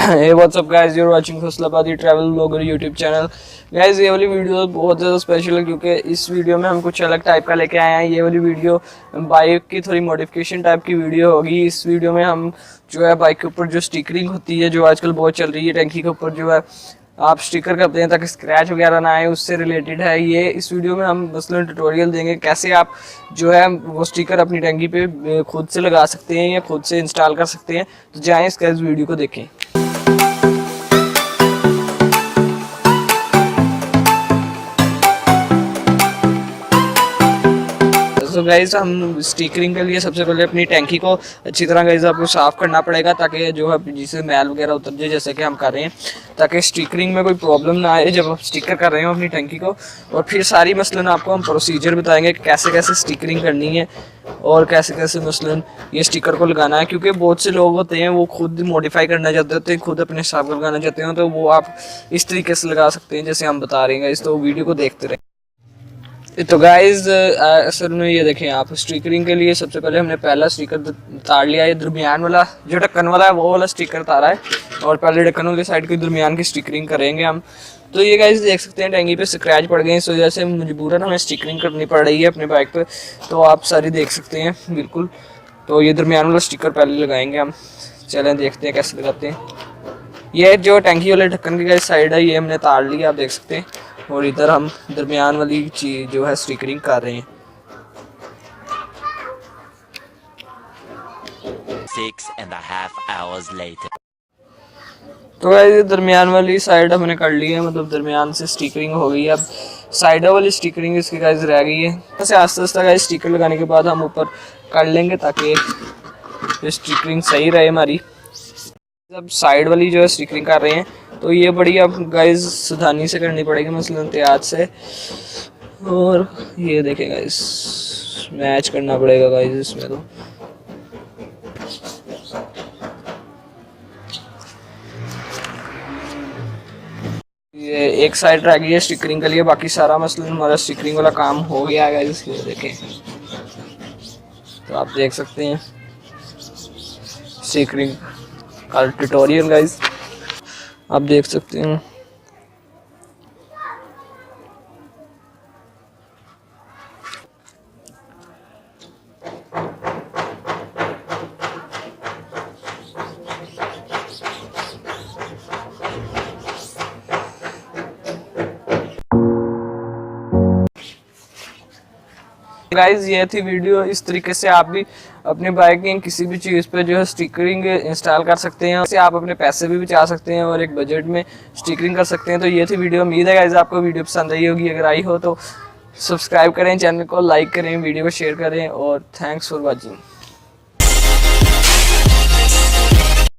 Hey, what's up guys, you're watching Faisalabadi travel blogger YouTube channel. Guys ये वाली video बहुत ज़्यादा स्पेशल है क्योंकि इस वीडियो में हम कुछ अलग टाइप का लेके आए हैं। ये वाली वीडियो बाइक की थोड़ी मॉडिफिकेशन टाइप की वीडियो होगी। इस वीडियो में हम जो है बाइक के ऊपर जो स्टिकरिंग होती है, जो आजकल बहुत चल रही है, टैंकी के ऊपर जो है आप स्टिकर करते हैं ताकि स्क्रैच वगैरह ना आए, उससे रिलेटेड है ये। इस वीडियो में हम मसलन ट्यूटोरियल देंगे कैसे आप जो है वो स्टिकर अपनी टैंकी पे खुद से लगा सकते हैं या खुद से इंस्टॉल कर सकते हैं। तो जाएं इसका इस वीडियो को देखें। तो गाइज हम स्टिकरिंग के लिए सबसे पहले अपनी टैंकी को अच्छी तरह गाइज आपको साफ़ करना पड़ेगा ताकि जो है जिससे मैल वगैरह उतर जाए, जैसे कि हम कर रहे हैं, ताकि स्टिकरिंग में कोई प्रॉब्लम ना आए जब आप स्टिकर कर रहे हो अपनी टैंकी को। और फिर सारी मसलन आपको हम प्रोसीजर बताएंगे कैसे कैसे स्टिकरिंग करनी है और कैसे कैसे मसलन ये स्टिकर को लगाना है। क्योंकि बहुत से लोग होते हैं वो खुद मॉडिफाई करना चाहते होते हैं, खुद अपने हिसाब का लगाना चाहते हैं, तो वो आप इस तरीके से लगा सकते हैं जैसे हम बता रहे हैं। इस तो वीडियो को देखते रहें। तो गाइज असल में ये देखें आप, स्टिकरिंग के लिए सबसे पहले हमने पहला स्टिकर तार लिया है। दरमियान वाला जो ढक्कन वाला है वो वाला स्टिकर तारा है, और पहले ढक्कन वाली साइड के दरमियान की स्टिकरिंग करेंगे हम। तो ये गाइज देख सकते हैं टैंकी पे स्क्रैच पड़ गए, इस वजह से मजबूरन हमें स्टिकरिंग करनी पड़ रही है अपने बाइक पे। तो आप सारी देख सकते हैं बिल्कुल। तो ये दरमियान वाला स्टिकर पहले लगाएंगे हम। चलें देखते हैं कैसे लगाते हैं। ये जो टैंकी वाले ढक्कन की साइड है ये हमने तार लिया, आप देख सकते हैं। और इधर हम दरमियान वाली चीज जो है स्टिकरिंग कर रहे हैं। 6.5 hours later. तो ये दरमियान वाली साइड हमने कर ली है, मतलब दरमियान से स्टिकरिंग हो गई है। अब साइडों वाली स्टिकरिंग इसकी गाइस रह गई है। ऐसे आस्ते आस्ते गाइस स्टिकर लगाने के बाद हम ऊपर कर लेंगे ताकि स्टिकरिंग सही रहे हमारी। जब साइड वाली जो है स्टिकरिंग कर रहे हैं तो ये बड़ी अब गाइस सावधानी से करनी पड़ेगी, मसलन एहतियात से। और ये देखें गाइस मैच करना पड़ेगा गाइस इसमें। तो ये एक साइड रह गई है स्टिकरिंग के लिए, बाकी सारा मसलन हमारा स्टिकरिंग वाला काम हो गया है गाइस। ये देखें तो आप देख सकते हैं स्टिकरिंग का ट्यूटोरियल गाइस, आप देख सकते हैं। गाइज ये थी वीडियो। इस तरीके से आप भी अपने बाइक की किसी भी चीज़ पे जो है स्टिकरिंग इंस्टॉल कर सकते हैं। इससे आप अपने पैसे भी बचा सकते हैं और एक बजट में स्टिकरिंग कर सकते हैं। तो ये थी वीडियो। उम्मीद है गाइज आपको वीडियो पसंद आई होगी। अगर आई हो तो सब्सक्राइब करें, चैनल को लाइक करें, वीडियो को शेयर करें, और थैंक्स फॉर वॉचिंग।